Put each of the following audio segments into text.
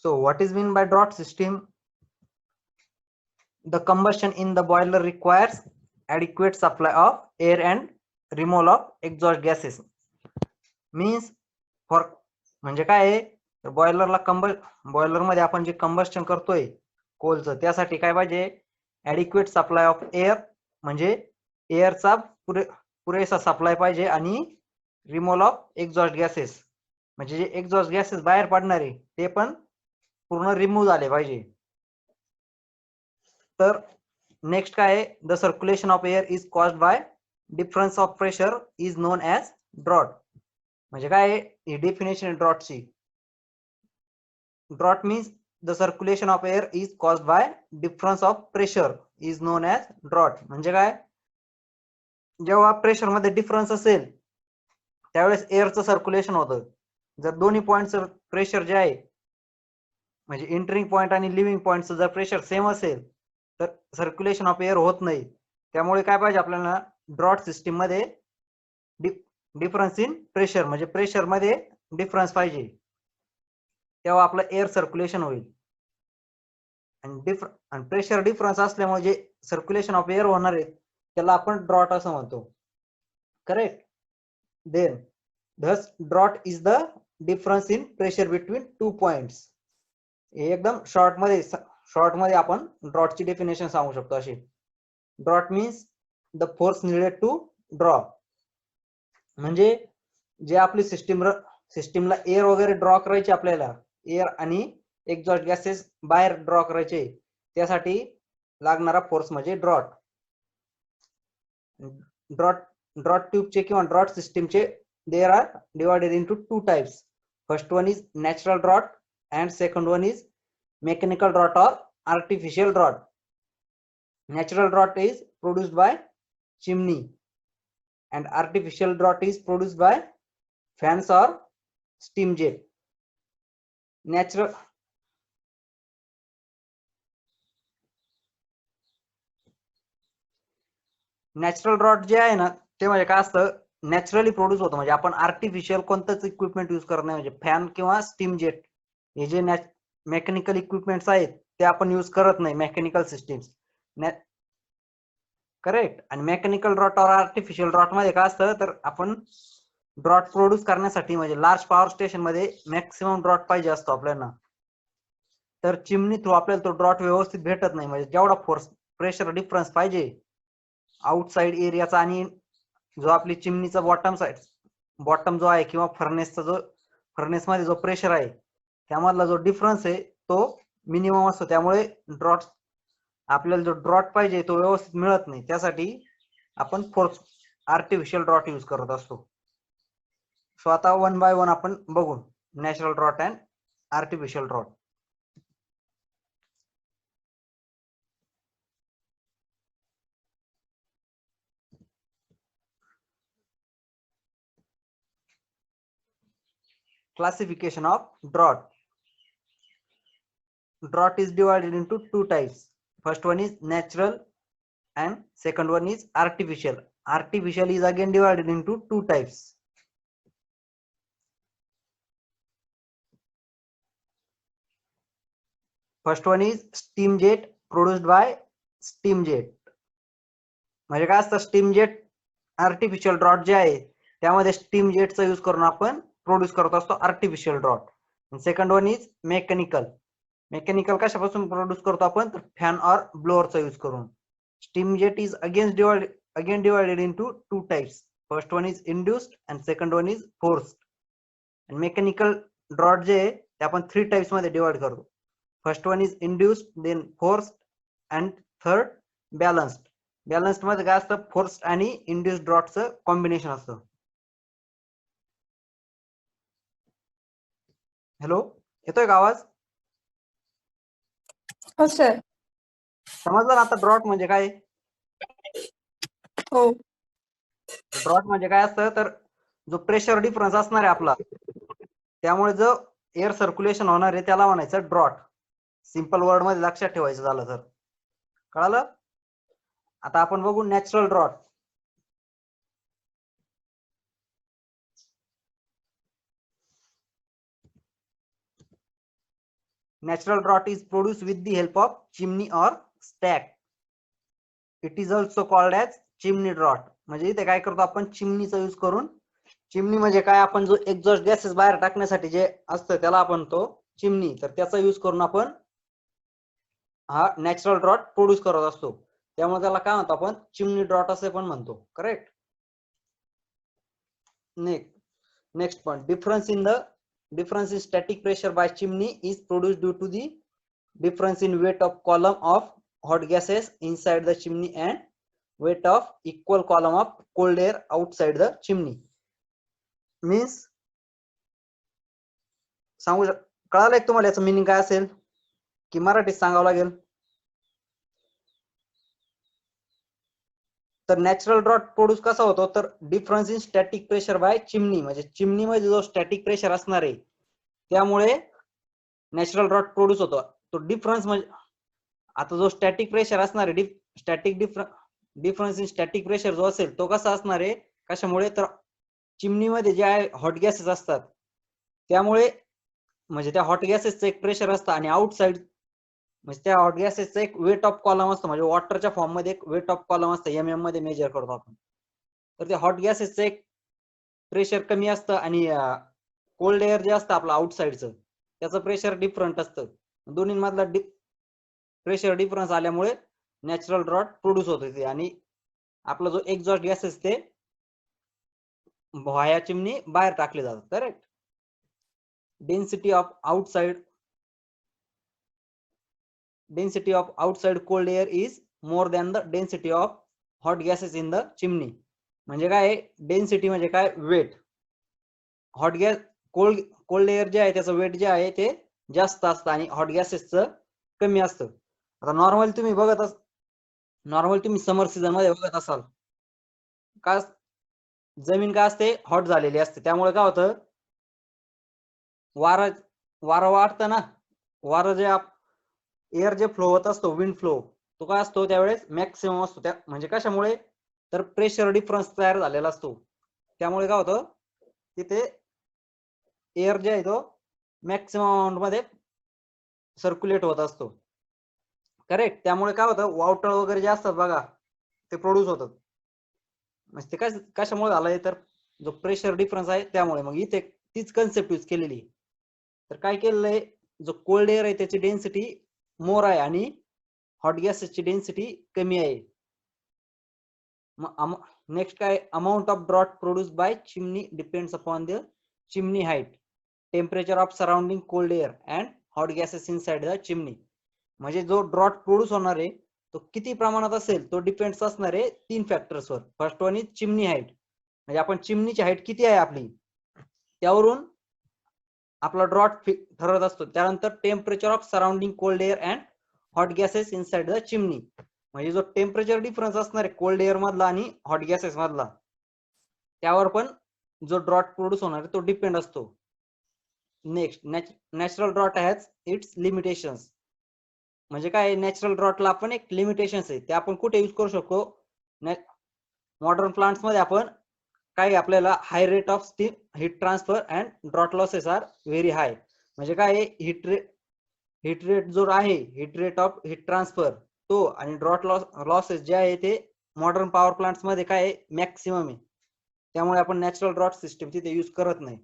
So what is mean by draught system? The combustion in the boiler requires adequate supply of air and removal of exhaust gases. Means for म्हणजे काय आहे, तर boiler मध्ये आपण जे combustion करतोय कोलचं, त्यासाठी काय पाहिजे, ॲडिक्वेट सप्लाय ऑफ एअर, म्हणजे एअरचा पुरेसा सप्लाय पाहिजे, आणि रिमूव्हल ऑफ एक्झॉस्ट गॅसेस, म्हणजे जे एक्झॉस्ट गॅसेस बाहेर पडणारे ते पण पूर्ण रिमूव्ह झाले पाहिजे. तर नेक्स्ट काय आहे, the circulation of air is caused by difference of pressure is known as draught. म्हणजे काय आहे ही डेफिनेशन ड्रॉटची. Draught means the circulation of air is caused by difference of pressure is known as draught. म्हणजे काय, जेव्हा pressure मध्ये difference असेल त्यावेळेस एअरचं सर्क्युलेशन होतं. जर दोन्ही पॉइंटचं प्रेशर जे आहे, म्हणजे एंटरिंग पॉइंट आणि लिव्हिंग पॉइंटचं जर प्रेशर सेम असेल तर सर्क्युलेशन ऑफ एअर होत नाही. त्यामुळे काय पाहिजे आपल्याला, ड्रॉट सिस्टीम मध्ये डिफरन्स इन प्रेशर, म्हणजे प्रेशर मध्ये डिफरन्स पाहिजे, तेव्हा आपलं एअर सर्क्युलेशन होईल. आणि प्रेशर डिफरन्स असल्यामुळे जे सर्क्युलेशन ऑफ एअर होणार आहे त्याला आपण ड्रॉट असं म्हणतो. Correct. Then thus draught is the difference in pressure between two points. हे एकदम शॉर्ट मध्ये आपण ड्रॉटची डेफिनेशन सांगू शकतो अशी. Draught means the force needed to draw. म्हणजे जे आपली सिस्टीमला एअर वगैरे ड्रॉ करायचे, आपल्याला एअर आणि एक्झॉस्ट गॅसेस बाहेर ड्रॉ करायचे, त्यासाठी लागणारा फोर्स म्हणजे ड्रॉट. ड्रॉट ट्यूबचे किंवा ड्रॉट सिस्टीमचे there are divided into two types. First one is natural draught and second one is mechanical drought or artificial drought. Natural drought is produced by chimney and artificial drought is produced by fans or steam jet. Natural draught जे आहे ना, ते म्हणजे काय असतं, naturally produce होतं. म्हणजे आपण आर्टिफिशियल कोणतंच इक्विपमेंट यूज करत नाही, म्हणजे फॅन किंवा स्टीम जेट हे जे मेकॅनिकल इक्विपमेंट्स आहेत ते आपण यूज करत नाही, मेकॅनिकल सिस्टीम्स. करेक्ट. आणि मेकॅनिकल ड्रॉट और आर्टिफिशियल ड्रॉट मध्ये काय असतं, तर आपण ड्रॉट प्रोड्यूस करण्यासाठी म्हणजे लार्ज पॉवर स्टेशन मध्ये मॅक्सिमम ड्रॉट पाहिजे असतो आपल्याला, तर चिमनी थ्रू आपल्याला तो ड्रॉट व्यवस्थित भेटत नाही. म्हणजे जेवढा फोर्स प्रेशर डिफरन्स पाहिजे आउटसाइड एरियाचा आणि जो आपली चिमनीचा बॉटम जो आहे किंवा फर्नेस मध्ये जो प्रेशर आहे त्यामधला जो डिफरन्स आहे तो मिनिमम असतो. त्यामुळे आपल्याला जो ड्रॉट पाहिजे तो व्यवस्थित मिळत नाही, त्यासाठी आपण फोर्स आर्टिफिशियल ड्रॉट यूज करत असतो. सो आता वन बाय वन आपण बघू natural draught and artificial draught. Classification of drought. Drought is divided into two types. First one is natural and second one is artificial. Artificial is again divided into two types. First one is steam jet produced by steam jet. म्हणजे काय असतं, steam jet artificial drought जे आहे त्यामध्ये steam जेटचा use करून आपण produce करत असतो artificial draught. Second one is mechanical. Mechanical कशापासून प्रोड्यूस करतो आपण, तर फॅन और ब्लोअरचा यूज करून. Steam jet is again divided into two types. First one is induced and second one is forced. आणि मेकॅनिकल ड्रॉट जे आहे ते आपण थ्री टाइप्स मध्ये डिवाइड करतो. First one is induced, then forced and third balanced. Balanced मध्ये काय असतं, फोर्स्ड आणि इंड्यूस्ड ड्रॉटचं कॉम्बिनेशन असतं. हॅलो, येतोय का आवाज? हो सर. समजलं ना आता ड्रॉट म्हणजे काय? हो. ड्रॉट म्हणजे काय असतं, तर जो प्रेशर डिफरन्स असणार आहे आपला त्यामुळे जो एअर सर्क्युलेशन होणार आहे त्याला म्हणायचं ड्रॉट. सिंपल वर्ड मध्ये लक्षात ठेवायचं झालं तर. कळालं? आता आपण बघू natural draught. Natural draught is produced with the help of chimney or stack. It is also called as chimney draught. म्हणजे इथे काय करतो आपण चिमनीचा यूज करून, चिमनी म्हणजे काय आपण जो एक्झॉस्ट गॅसेस बाहेर टाकण्यासाठी जे असतं त्याला आपण तो चिमनी, तर त्याचा यूज करून आपण हा नॅचरल ड्रॉट प्रोड्यूस करत असतो. त्यामुळे त्याला काय म्हणतो आपण चिमनी ड्रॉट असे पण म्हणतो. Correct. Next point, difference in static pressure by chimney is produced due to the difference in weight of column of hot gases inside the chimney and weight of equal column of cold air outside the chimney. Means सांगू कळालं एक तुम्हाला याचं meaning काय असेल की मराठीत सांगावं लागेल? तर नॅचरल ड्रॉट प्रोड्यूस कसा होतो, तर difference in static pressure by chimney, म्हणजे चिमनी मध्ये जो स्टॅटिक प्रेशर असणार आहे त्यामुळे नॅचरल ड्रॉट प्रोड्यूस होतो. तो डिफरन्स म्हणजे आता जो स्टॅटिक प्रेशर असणार आहे, डिफरन्स इन स्टॅटिक प्रेशर जो असेल तो कसा असणार आहे, कशामुळे, तर चिमनी मध्ये जे आहे हॉट गॅसेस असतात त्यामुळे, म्हणजे त्या हॉट गॅसेसचं एक प्रेशर असतं आणि आउटसाइड म्हणजे त्या हॉट गॅसेसचा एक वेट ऑफ कॉलम असतो, म्हणजे वॉटरच्या फॉर्म मध्ये एक वेट ऑफ कॉलम असतं, एमएम मध्ये मेजर करतो आपण. तर त्या हॉट गॅसेसचं एक प्रेशर कमी असतं आणि कोल्ड एअर जे असतं आपलं आउटसाइडचं त्याचं प्रेशर डिफरंट असतं. दोन्ही मधला प्रेशर डिफरन्स आल्यामुळे नॅचरल ड्रॉट प्रोड्यूस होते आणि आपला जो एक्झॉस्ट गॅसेस ते व्हाया चिमनी बाहेर टाकले जातात. Correct. Density of outside cold air is more than the density of hot gases in the chimney. म्हणजे काय, डेन्सिटी म्हणजे काय, weight. Hot gas cold air जे आहे त्याचं वेट जे आहे ते जास्त असतं आणि हॉट गॅसेसचं कमी असतं. आता नॉर्मल तुम्ही समर सीझन मध्ये बघत असाल का, जमीन काय असते, हॉट झालेली असते, त्यामुळे काय होतं, वारं वाढतं ना, वारं जे एअर जे फ्लो होत असतो, विंड फ्लो, तो काय असतो त्यावेळेस मॅक्सिमम असतो. त्या म्हणजे कशामुळे, तर प्रेशर डिफरन्स तयार झालेला असतो, त्यामुळे काय होतं तिथे एअर जे आहे तो मॅक्सिमम अमाऊंट मध्ये सर्क्युलेट होत असतो. करेक्ट. त्यामुळे काय होतं, वावटळ वगैरे जे असतात बघा ते प्रोड्यूस होतात. म्हणजे ते कशामुळे झालंय, तर जो प्रेशर डिफरन्स आहे त्यामुळे. मग इथे तीच कन्सेप्ट यूज केलेली. तर काय केलेलं आहे, जो कोल्ड एअर आहे त्याची डेन्सिटी मोर आहे आणि हॉट गॅसेसची डेन्सिटी कमी आहे. नेक्स्ट काय, amount of draught produce by chimney depends upon the chimney height, temperature of surrounding cold air and hot gases inside the chimney. म्हणजे जो ड्रॉट प्रोड्यूस होणार आहे तो किती प्रमाणात असेल तो डिपेंड्स असणार आहे 3 फॅक्टर्सवर. First one is chimney height, म्हणजे आपण चिमनीची हाईट किती आहे आपली त्यावरून आपला ड्रॉट ठरवत असतो. त्यानंतर temperature of surrounding cold air and hot gases inside the chimney, म्हणजे जो टेम्परेचर डिफरन्स असणार आहे कोल्ड एअर मधला आणि हॉट गॅसेस मधला त्यावर पण जो ड्रॉट प्रोड्यूस होणार आहे तो डिपेंड असतो. Next, natural draught has its limitations. म्हणजे काय, नॅचरल ड्रॉटला आपण एक लिमिटेशन्स आहे ते आपण कुठे यूज करू शकतो, मॉडर्न प्लांट्स मध्ये आपण काय, आपल्याला high rate of steam heat transfer and draught losses are very high. म्हणजे काय, हीट रेट जो आहे, heat rate of heat transfer तो आणि ड्रॉट लॉसेस जे आहे ते मॉडर्न पॉवर प्लांट्स मध्ये काय मॅक्सिमम आहे, त्यामुळे आपण नॅचरल ड्रॉट सिस्टम तिथे यूज करत नाही.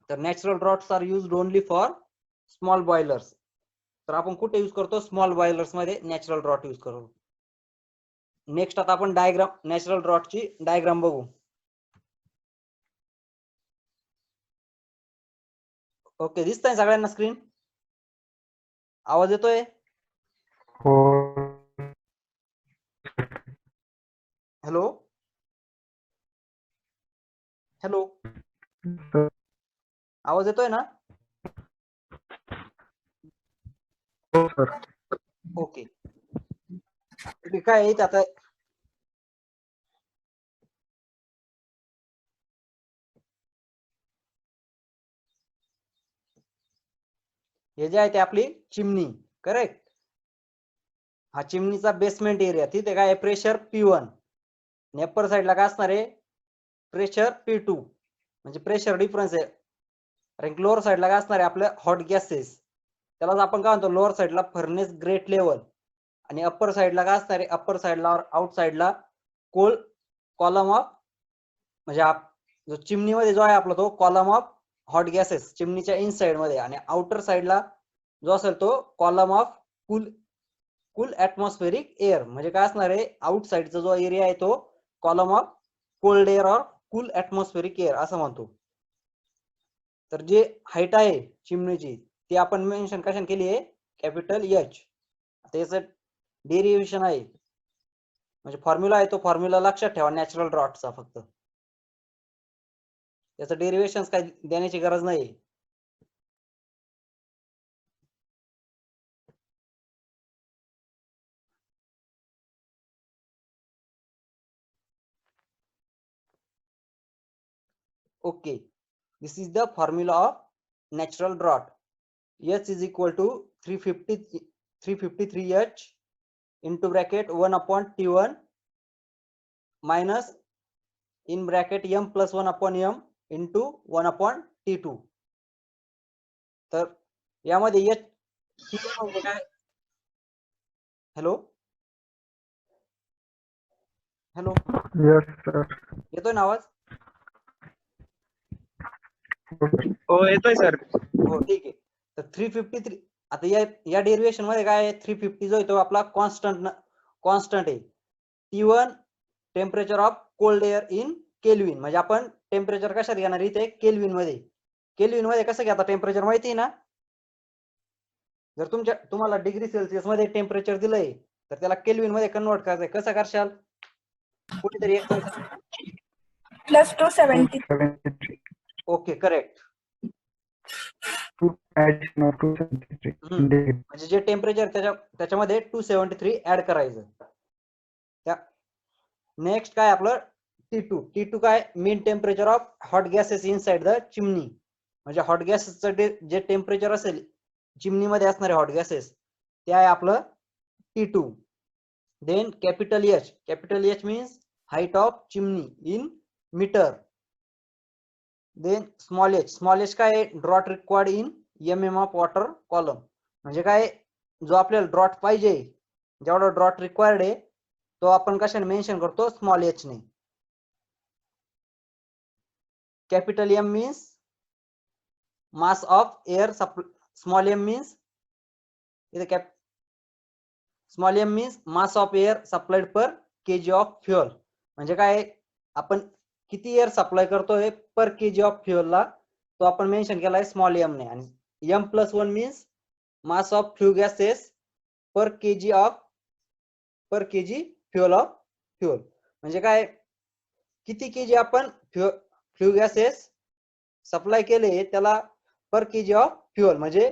तर natural draughts are used only for small boilers. तर आपण कुठे यूज करतो, स्मॉल बॉयलर्स मध्ये नॅचरल ड्रॉट यूज करतो. नेक्स्ट आता आपण डायग्राम, नॅचरल ड्रॉटची डायग्राम बघू. ओके, दिसतंय सगळ्यांना स्क्रीन? आवाज येतोय? हॅलो हॅलो, आवाज येतोय ना? ओके, काय आहे आता, हे जे आहे ते आपली चिमनी. करेक्ट. हा चिमनीचा बेसमेंट एरिया, तिथे काय प्रेशर P1, नेपर साइडला काय असणार आहे प्रेशर P2, म्हणजे प्रेशर डिफरन्स आहे. आणि लोअर साइडला काय असणार आहे आपलं हॉट गॅसेस. त्यालाच आपण काय म्हणतो लोअर साईडला फर्नेस ग्रेट लेवल आणि अप्पर साईडला काय असणार आहे, अप्पर साईडला आउट साईडला कॉलम ऑफ म्हणजे जो चिमनीमध्ये जो आहे आपला तो कॉलम ऑफ हॉट गॅसेस चिमनीच्या इनसाइड मध्ये आणि आउटर साईडला जो असेल तो column of cool atmospheric air म्हणजे काय असणार आहे आउट साईडचा जो एरिया आहे तो कॉलम ऑफ कोल्ड एअर और कूल ऍटमॉस्फेरिक एअर असं म्हणतो. तर जे हाईट आहे चिमणीची ती आपण मेन्शन कशाने केली आहे कॅपिटल एच. त्याचं डेरिव्हेशन आहे म्हणजे फॉर्म्युला आहे तो फॉर्म्युला लक्षात ठेवा नॅचरल ड्रॉटचा फक्त त्याचं डेरिव्हेशन काय देण्याची गरज नाही. Okay, this is the formula of natural drought. H is equal to 353H into bracket 1 upon T1 minus in bracket M plus 1 upon M into 1 upon T2. तर यामध्ये H T1 म्हणजे काय? Hello hello Yes, sir. येतोय ना आवाज? हो येतोय sir. हो ठीक आहे. तर 353 आता या डेरिव्हेशन मध्ये काय आहे 350 जो आहे तो आपला कॉन्स्टंट आहे. T1 temperature of cold air in kelvin म्हणजे आपण टेम्परेचर कशात घेणार इथे केल्विन मध्ये कसं घ्या टेम्परेचर माहिती आहे ना. जर तुम्हाला डिग्री सेल्सिअस मध्ये टेम्परेचर दिलंय तर त्याला केल्विन मध्ये कन्वर्ट करायचंय कसं करशाल कुठेतरी एक +273. Okay correct. 273 म्हणजे जे टेम्परेचर त्याच्यामध्ये 273 ऍड करायचं. त्या नेक्स्ट काय आपलं T2 काय main temperature of hot gases inside the chimney म्हणजे हॉट गॅसेसचं जे टेम्परेचर असेल चिमनी मध्ये असणारे हॉट गॅसेस ते आहे आपलं T2. Then capital H means height of chimney in metre. Then small H काय draught required in MM of water column म्हणजे काय जो आपल्याला ड्रॉट पाहिजे जेवढा ड्रॉट रिक्वायर्ड आहे तो आपण कशाने मेन्शन करतो स्मॉल एच ने. Capital M means mass of air small m means इथे small m means mass of air supplied per KG of fuel म्हणजे काय आपण किती एअर सप्लाय करतोय पर केजी ऑफ फ्युअल ला तो आपण मेन्शन केलाय स्मॉल m ने. आणि M+1 means mass of few gases per KG fuel of fuel म्हणजे काय किती केजी आपण फ्यू गॅसेस सप्लाय केले त्याला पर केजी ऑफ फ्युअल म्हणजे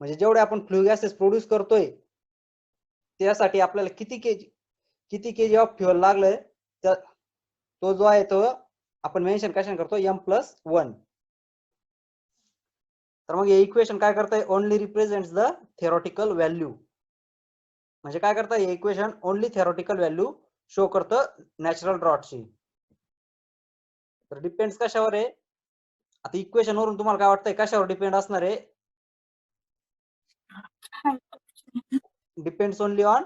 जेवढे आपण फ्यू गॅसेस प्रोड्यूस करतोय त्यासाठी आपल्याला किती केजी ऑफ फ्युअल लागलंय तो जो आहे तो आपण मेन्शन कशाने करतो M+1. तर मग हे इक्वेशन काय करताय only represents the theoretical value म्हणजे काय करताय हे equation only theoretical value show करतं नॅचरल ड्रॉटची. तर डिपेंड्स कशावर आहे आता इक्वेशन वरून तुम्हाला काय वाटतंय कशावर डिपेंड असणार आहे depends only on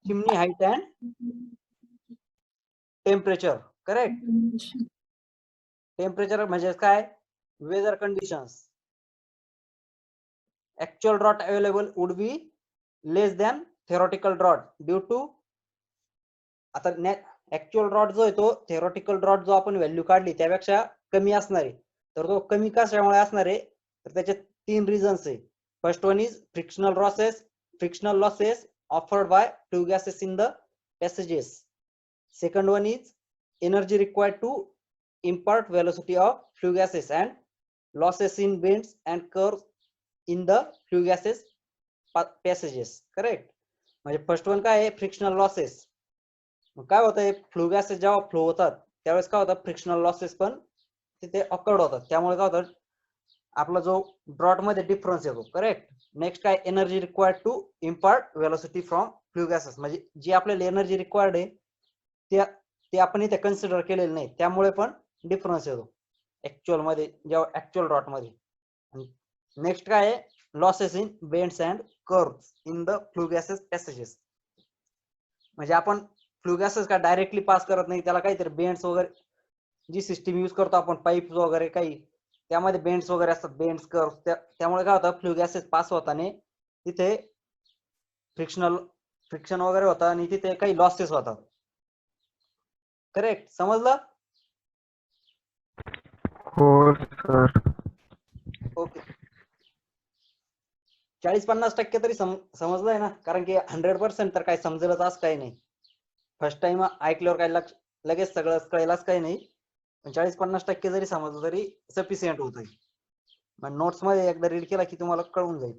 chimney height and temperature correct. Temperature म्हणजे काय weather conditions actual drought available would be less than theoretical drought due to आता actual drought जो आहे तो theoretical drought जो आपण व्हॅल्यू काढली त्यापेक्षा कमी असणार आहे. तर तो कमी कशामुळे असणार आहे तर त्याचे 3 रिझन्स आहे. First one is frictional losses offered by flu gases in the passages. Second one is energy required to impart velocity of flue gases and losses in bends and curves in the flue gases passages correct. म्हणजे first one काय आहे frictional losses. काय होतं flu gases जेव्हा flow होतात त्यावेळेस काय होतं फ्रिक्शनल लॉसेस पण तिथे ऑकर्ड होतात त्यामुळे काय होतं आपला जो ड्रॉट मध्ये डिफरन्स येतो करेक्ट. नेक्स्ट काय energy required to impart velocity from flue gases म्हणजे जी आपल्याला एनर्जी रिक्वायर्ड आहे ते आपण इथे कन्सिडर केलेलं नाही त्यामुळे पण डिफरन्स येतो ऍक्च्युअल मध्ये जेव्हा ऍक्च्युअल ड्रॉट मध्ये. नेक्स्ट काय आहे losses in bends and curves in the flue gases passages. म्हणजे आपण फ्लू गॅसेस का डायरेक्टली पास करत नाही, त्याला काहीतरी बेंड्स वगैरे, जी सिस्टीम यूज करतो आपण पाईप वगैरे काही, त्यामध्ये बेंड्स वगैरे असतात, बेंड्स कर्व्स, त्यामुळे काय होतं फ्लू गॅसेस पास होताना तिथे फ्रिक्शन वगैरे होतं आणि तिथे काही लॉसेस होतात. करेक्ट, समजलं? हो सर. ओके. 40-50% तरी समजलंय ना, कारण की 100% तर काय समजेलच असं काही नाही. फर्स्ट टाइम ऐकल्यावर काय लगेच सगळं कळेलच काही नाही, पण 40-50% जरी समजलं तरी सफिशियंट होत आहे. मग नोट्स मध्ये एकदा रीड केला की तुम्हाला कळून जाईल.